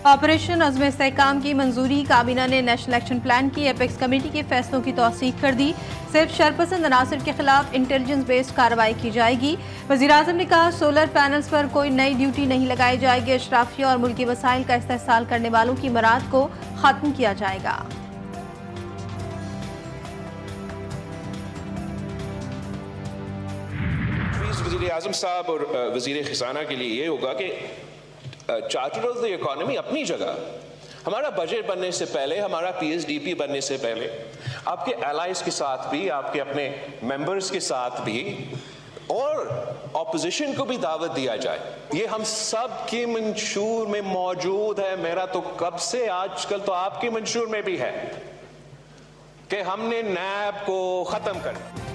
Operation अज़्म इस्तेहकाम की मंजूरी। काबीना ने नेशनल एक्शन प्लान की एपेक्स कमेटी के फैसलों की तौसीक कर दी। सिर्फ शरपसंद अनासर के खिलाफ इंटेलिजेंस बेस्ड कार्रवाई की जाएगी। वज़ीर-ए-आज़म ने कहा, सोलर पैनल्स पर कोई नई ड्यूटी नहीं लगाई जाएगी। अशराफिया और मुल्की वसाइल का इस्तेहसाल करने वालों की मराद को खत्म किया जाएगा। वज़ीर-ए-आज़म साहब और वज़ीर ख़ज़ाना के लिए ये होगा कि चार्टर ऑफ द इकोनॉमी अपनी जगह, हमारा बजट बनने से पहले, हमारा PSDP बनने से पहले आपके एलाइज के साथ भी, आपके अपने मेंबर्स के साथ भी और ऑपोजिशन को भी दावत दिया जाए। ये हम सब के मंशूर में मौजूद है। मेरा तो कब से, आजकल तो आपके मंशूर में भी है कि हमने नैब को ख़त्म करना।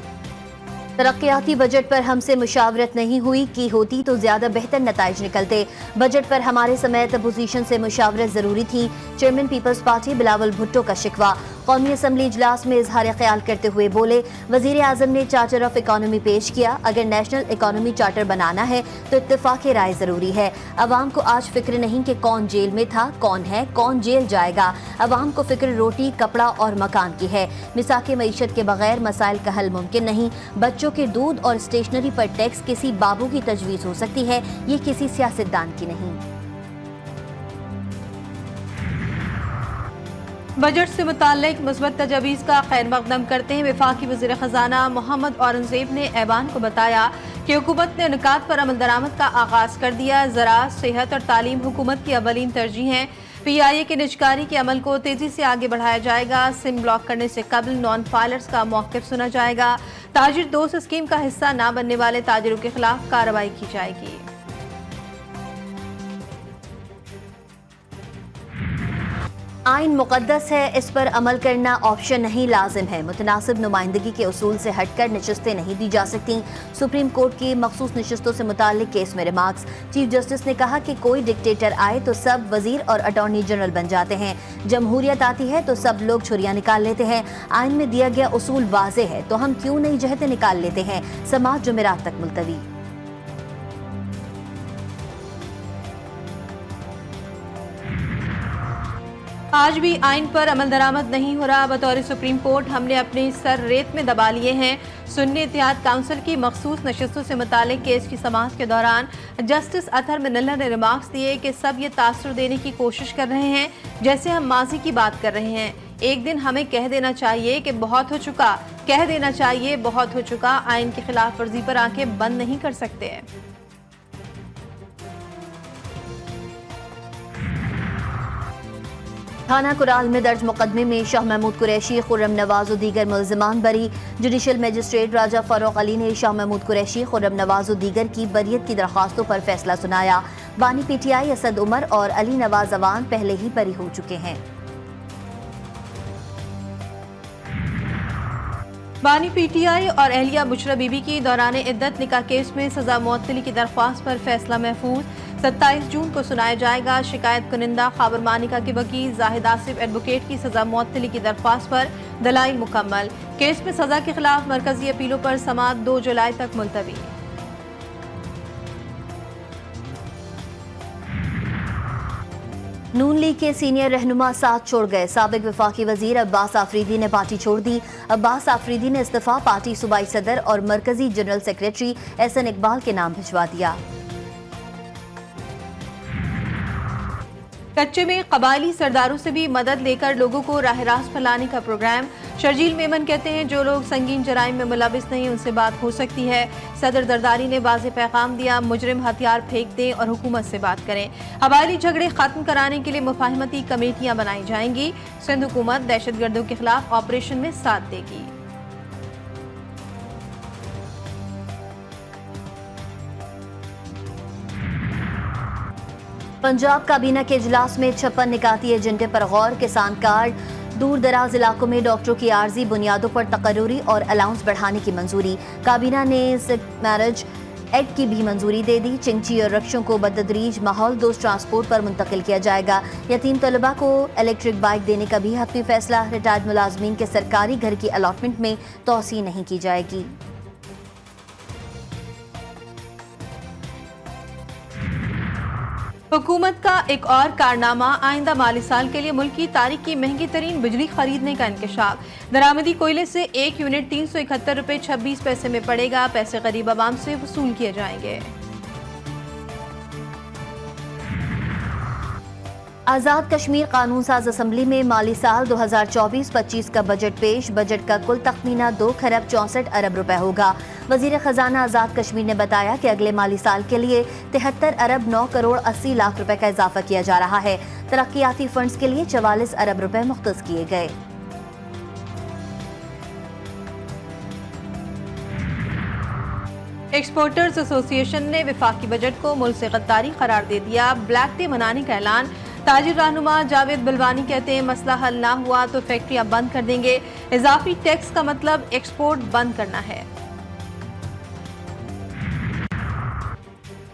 तरक्याती बजट पर हमसे मुशावरत नहीं हुई, की होती तो ज्यादा बेहतर नताइज निकलते। बजट पर हमारे समेत अपोजिशन से मुशावरत जरूरी थी। चेयरमैन पीपल्स पार्टी बिलावल भुट्टो का शिकवा। कौमी असम्बली इजलास में इजहार ख्याल करते हुए बोले, वजीर आजम ने चार्टर ऑफ इकोनॉमी पेश किया। अगर नेशनल इकोनॉमी चार्टर बनाना है तो इत्तेफाक राय जरूरी है। अवाम को आज फिक्र नहीं कि कौन जेल में था, कौन है, कौन जेल जाएगा। अवाम को फिक्र रोटी, कपड़ा और मकान की है। मिसाके मईशत के बगैर मसाइल का हल मुमकिन नहीं। बच्चों के दूध और स्टेशनरी पर टैक्स किसी बाबू की तजवीज़ हो सकती है, ये किसी सियासतदान की नहीं। बजट से मुताल्लिक मुस्बत तजावीज़ का खैर मकदम करते हैं वफाकी वज़ीर ख़ज़ाना मोहम्मद औरंगज़ेब ने ऐवान को बताया कि हुकूमत ने निकात पर अमल दरामद का आगाज़ कर दिया। ज़राअत, सेहत और तालीम हुकूमत की अवलीन तरजीह हैं। PIA के निजकारी के अमल को तेजी से आगे बढ़ाया जाएगा। सिम ब्लॉक करने से कबल नॉन फाइलर्स का मौक़िफ़ सुना जाएगा। ताजिर दोस्त स्कीम का हिस्सा न बनने वाले ताजिरों के खिलाफ कार्रवाई की जाएगी। आइन मुक़द्दस है, इस पर अमल करना ऑप्शन नहीं, लाजिम है। मुतनासिब नुमाइंदगी के उसूल से हटकर नशस्तें नहीं दी जा सकती। सुप्रीम कोर्ट की मखसूस नशस्तों से मुताल्लिक केस में रिमार्क्स। चीफ जस्टिस ने कहा कि कोई डिक्टेटर आए तो सब वजीर और अटॉर्नी जनरल बन जाते हैं। जमहूरियत आती है तो सब लोग छुरियां निकाल लेते हैं। आइन में दिया गया उसूल वाज़े है तो हम क्यों नई जहतें निकाल लेते हैं। समाअत जुमेरात तक मुलतवी। आज भी आइन पर अमल दरामद नहीं हो रहा। बतौर सुप्रीम कोर्ट हमने अपने सर रेत में दबा लिए हैं। सुन्नी इत्तेहाद काउंसिल की मखसूस नशस्तों से मुतालिक केस की समाअत के दौरान जस्टिस अतहर मिनल्ला ने रिमार्क्स दिए कि सब ये तासुर देने की कोशिश कर रहे हैं जैसे हम माजी की बात कर रहे हैं। एक दिन हमें कह देना चाहिए कि बहुत हो चुका, कह देना चाहिए बहुत हो चुका। आइन की खिलाफ वर्जी पर आंखें बंद नहीं कर सकते। थाना कुराल में दर्ज मुकदमे में शाह महमूद कुरैशी, खुर्रम नवाज और दीगर मुल्जिमान बरी। जुडिशल मजिस्ट्रेट राजा फारूक अली ने शाह महमूद कुरैशी, खुर्रम नवाज और दीगर की बरियत की दरख्वास्तों पर फैसला सुनाया। बानी PTI असद उमर और अली नवाज अवान पहले ही बरी हो चुके हैं। बानी PTI और अहलिया बुशरा बीबी की दौरान इद्दत निकाह केस में सजा मुअत्तली की दरख्वास्त पर फैसला महफूज। 27 जून को सुनाया जाएगा। शिकायत कुनिंदा खाबर मानिका के वकील जाहिद आसिफ एडवोकेट की सजा मुअत्तली की दरख्वास्त पर दलाइल मुकम्मल। केस में सजा के खिलाफ मरकजी अपीलों पर समाअत 2 जुलाई तक मुलतवी। नून लीग के सीनियर रहनुमा साथ छोड़ गए। साबिक वफाकी वजीर अब्बास आफरीदी ने पार्टी छोड़ दी। अब्बास आफरीदी ने इस्तीफा पार्टी सूबाई सदर और मरकजी जनरल सेक्रेटरी SN इकबाल के नाम भिजवा दिया। कच्चे में कबायली सरदारों से भी मदद लेकर लोगों को राह रास्त फैलाने का प्रोग्राम। शर्जील मेमन कहते हैं जो लोग संगीन जराइम में मुलविस नहीं उनसे बात हो सकती है। सदर दरदारी ने वाज़े पैगाम दिया, मुजरिम हथियार फेंक दें और हुकूमत से बात करें। कबायली झगड़े खत्म कराने के लिए मुफाहमती कमेटियां बनाई जाएंगी। सिंध हुकूमत दहशतगर्दों के खिलाफ ऑपरेशन में साथ देगी। पंजाब काबीना के इजलास में 56 निकाती एजेंडे पर गौर। किसान कार्ड, दूर दराज इलाकों में डॉक्टरों की आर्जी बुनियादों पर तकर्रुरी और अलाउंस बढ़ाने की मंजूरी। काबीना ने मैरिज एक्ट की भी मंजूरी दे दी। चिंची और रक्षों को बदतदरीज माहौल दोस्त ट्रांसपोर्ट पर मुंतकिल किया जाएगा। यतीम तलबा को इलेक्ट्रिक बाइक देने का भी हतमी फैसला। रिटायर्ड मुलाजमीन के सरकारी घर की अलॉटमेंट में तोसी नहीं की जाएगी। हुकूमत का एक और कारनामा आइंदा माली साल के लिए मुल्क की तारीख की महंगी तरीन बिजली खरीदने का इंकशाफ। दरामदी कोयले से 1 यूनिट 371 रुपये 26 पैसे में पड़ेगा। पैसे गरीब आवाम से वसूल किए जाएंगे। आज़ाद कश्मीर कानून साज असम्बली में माली साल 2024-25 का बजट पेश। बजट का कुल तखमीना 2 खरब 64 अरब रुपए होगा। वजीर खजाना आज़ाद कश्मीर ने बताया कि अगले माली साल के लिए 73 अरब 9 करोड़ 80 लाख रुपए का इजाफा किया जा रहा है। तरक्याती फंड्स के लिए 44 अरब रुपए मुख्तस किए गए। एक्सपोर्टर्स एसोसिएशन ने विफाकी बजट को मुल्क से गद्दारी करार दे दिया। ब्लैक डे मनाने का ऐलान। ताजिर रहनुमा जावेद बिलवानी कहते हैं मसला हल ना हुआ तो फैक्ट्रियां बंद कर देंगे। इजाफी टैक्स का मतलब एक्सपोर्ट बंद करना है।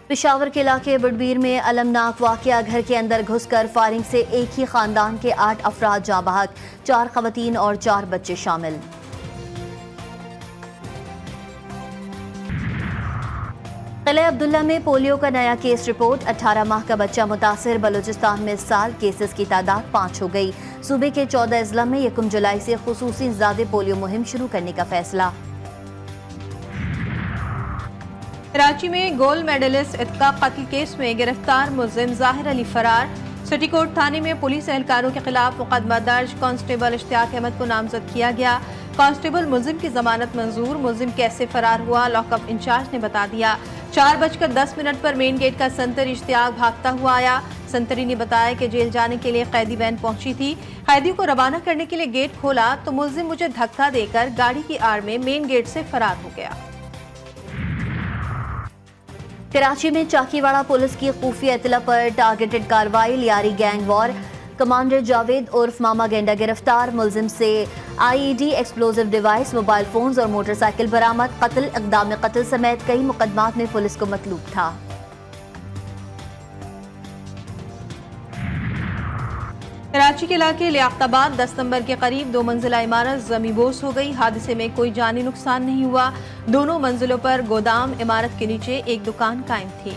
पेशावर के इलाके बुडबीर में अलमनाक वाकया। घर के अंदर घुसकर फायरिंग से एक ही खानदान के 8 अफराद जाँ बहक, 4 खवातीन और 4 बच्चे शामिल। किले अब्दुल्ला में पोलियो का नया केस रिपोर्ट। 18 माह का बच्चा मुतासिर। बलूचिस्तान में इस साल केसेस की तादाद 5 हो गई। सूबे के 14 अजला में 1 जुलाई से खुसूसी इंसदादे पोलियो मुहिम शुरू करने का फैसला। कराची में गोल्ड मेडलिस्ट इत्का कत्ल केस में गिरफ्तार मुलजिम जाहिर अली फरार। सिटी कोर्ट थाने में पुलिस एहलकारों के खिलाफ मुकदमा दर्ज। कांस्टेबल इश्तियाक अहमद को नामजद किया गया। कांस्टेबल मुलजिम की जमानत मंजूर। मुलजिम कैसे फरार हुआ लॉकअप इंचार्ज ने बता दिया। 4:10 पर मेन गेट का संतरी इश्तियाक भागता हुआ आया। संतरी ने बताया कि जेल जाने के लिए कैदी वैन पहुंची थी। कैदी को रवाना करने के लिए गेट खोला तो मुलजिम मुझे धक्का देकर गाड़ी की आड़ में मेन गेट से फरार हो गया। कराची में चाकीवाड़ा पुलिस की खुफिया इत्तला पर टारगेटेड कार्रवाई। Lyari gang war. Commander Javed उर्फ मामा गेंडा गिरफ्तार। मुलजिम से IED, explosive device, mobile phones और मोटरसाइकिल बरामद। कत्ल, इक़दाम कत्ल समेत कई मुकदमात में पुलिस को मतलूब था। कराची के इलाके लियाकताबाद 10 नंबर के करीब 2 मंजिला इमारत ज़मींबोस हो गई। हादसे में कोई जानी नुकसान नहीं हुआ। दोनों मंजिलों पर गोदाम, इमारत के नीचे एक दुकान कायम थी।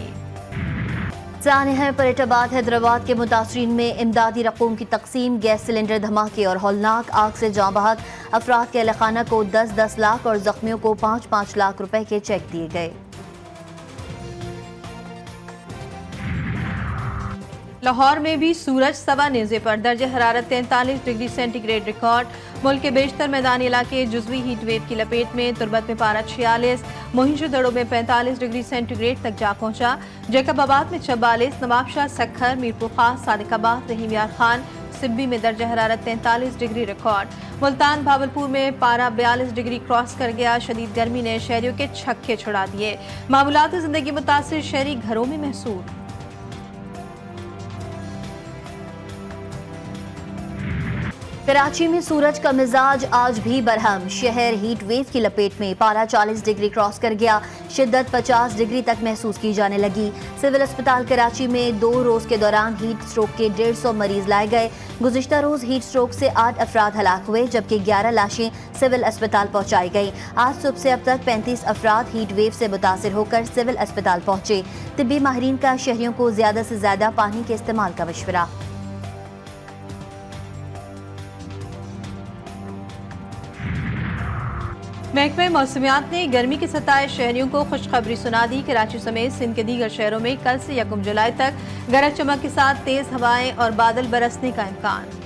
जानिया परेटाबाद हैदराबाद के मुतासरीन में इमदादी रकूम की तकसीम। गैस सिलेंडर धमाके और हौलनाक आग से जाँ बहक। अफराद के अहलखाना को 10-10 लाख और जख्मियों को 5-5 लाख रुपए के चेक दिए गए। लाहौर में भी सूरज सवा नेज़े पर। दर्जे हरारत 43 डिग्री सेंटीग्रेड रिकॉर्ड। मुल्क के बेशतर मैदानी इलाके जुज़वी हीट वेव की लपेट में। तुरबत में पारा 46, मोहिंजोदड़ो में 45 डिग्री सेंटीग्रेड तक जा पहुंचा। जैकबाबाद में 44, नवाबशाह, सखर, मीरपुर खास, सादिकाबाद, रहीम यार खान, सिब्बी में दर्जा हरारत 43 डिग्री रिकॉर्ड। मुल्तान भावलपुर में पारा 42 डिग्री क्रॉस कर गया। शदीद गर्मी ने शहरियों के छक्के छुड़ा दिए। मामूलात जिंदगी मुतासिर शहरी घरों में महसूस। कराची में सूरज का मिजाज आज भी बरहम। शहर हीट वेव की लपेट में। पारा 40 डिग्री क्रॉस कर गया। शिद्दत 50 डिग्री तक महसूस की जाने लगी। सिविल अस्पताल कराची में 2 रोज के दौरान हीट स्ट्रोक के 150 मरीज लाए गए। गुज़िश्ता रोज हीट स्ट्रोक से 8 अफराद हलाक हुए जबकि 11 लाशें सिविल अस्पताल पहुंचाई गई। आज सुबह से अब तक 35 अफराद हीट वेव से मुतासिर होकर सिविल अस्पताल पहुंचे। तिब्बी माहिरीन का शहरियों को ज्यादा से ज्यादा पानी के इस्तेमाल का मशवरा। महकमे मौसमियात ने गर्मी के सताए शहरियों को खुशखबरी सुना दी। कराची समेत सिंध के दीगर शहरों में कल से 1 जुलाई तक गरज चमक के साथ तेज हवाएं और बादल बरसने का इम्कान।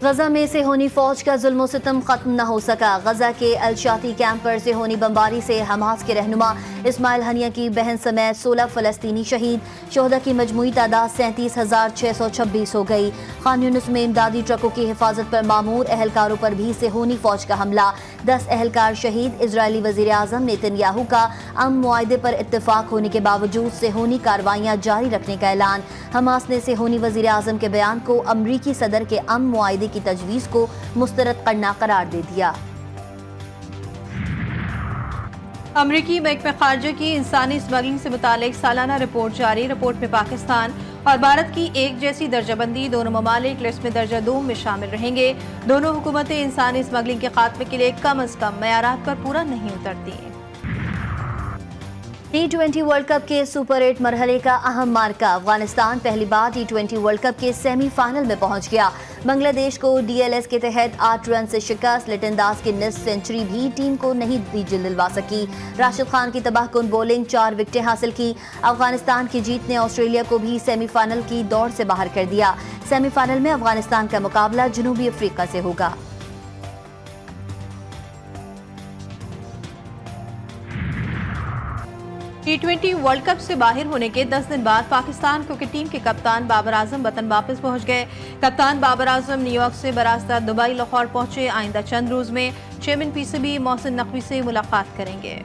गजा में सेहोनी फौज का जुल्म सितम खत्म न हो सका। गजा के अलशाती कैंप पर सेहोनी बमबारी से हमास के रहनुमा इस्माइल हनिया की बहन समेत 16 फलस्तीनी शहीद। शोहदा की मजमूई तादाद 37,626 हो गई। खान यूनिस में इमदादी ट्रकों की हिफाजत पर मामूर एहलकारों पर भी सेहोनी फौज का हमला। 10 एहलकार शहीद। इजरायली वजीर आजम नेतन्याहू का अमन मुआहदे पर इत्तेफाक होने के बावजूद सेहोनी कार्रवाइयां जारी रखने का ऐलान। हमास ने सेहोनी वजीर आजम के बयान को अमरीकी सदर के अमन मुआहदे की तजवीज़ को मुस्तरद करना करार दे दिया। अमरीकी महकमे खारजा की इंसानी स्मगलिंग से मुतालिक सालाना रिपोर्ट जारी। रिपोर्ट में पाकिस्तान और भारत की एक जैसी दर्जाबंदी। दोनों ममालिक लिस्ट में दर्जा 2 में शामिल रहेंगे। दोनों हुकूमतें इंसानी स्मगलिंग के खात्मे के लिए कम अज कम मयारात पर पूरा नहीं उतरती। T20 वर्ल्ड कप के सुपर 8 मरहले का अहम मार्का। अफगानिस्तान पहली बार T20 वर्ल्ड कप के सेमीफाइनल में पहुंच गया। बांग्लादेश को DLS के तहत 8 रन से शिकस्त। लिटन दास की निस्फ सेंचुरी भी टीम को नहीं दिलवा सकी। राशिद खान की तबाहकुन बॉलिंग 4 विकेटें हासिल की। अफगानिस्तान की जीत ने ऑस्ट्रेलिया को भी सेमीफाइनल की दौड़ से बाहर कर दिया। सेमीफाइनल में अफगानिस्तान का मुकाबला जनूबी अफ्रीका से होगा। T20 वर्ल्ड कप से बाहर होने के 10 दिन बाद पाकिस्तान क्रिकेट टीम के कप्तान बाबर आजम वतन वापस पहुंच गए। कप्तान बाबर आजम न्यूयॉर्क से बरास्ता दुबई लाहौर पहुंचे। आइंदा चंद रोज में चेयरमैन PCB मोहसिन नकवी से मुलाकात करेंगे।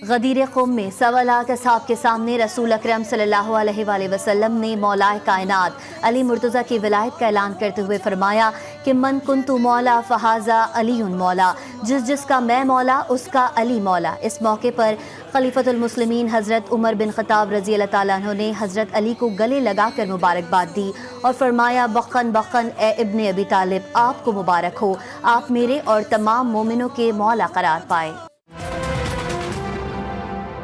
गदीर क़ौम में 1.25 लाख असहाब के सामने रसूल अकरम सल्लल्लाहु अलैहि वसल्लम ने मौलाए कायनात अली मुर्तज़ा की विलायत का ऐलान करते हुए फरमाया कि मन कुन्तु मौला फ़हाज़ा अलीउन मौला, जिसका मैं मौला उसका अली मौला। इस मौके पर खलीफतुल मुस्लिमीन हज़रत उमर बिन ख़त्ताब रज़ी अल्लाह ताला अन्हु ने हज़रत अली को गले लगाकर मुबारकबाद दी और फरमाया बख्खन बख्खन ए इब्ने अबी तालिब, आपको मुबारक हो, आप मेरे और तमाम मोमिनों के मौला करार पाए।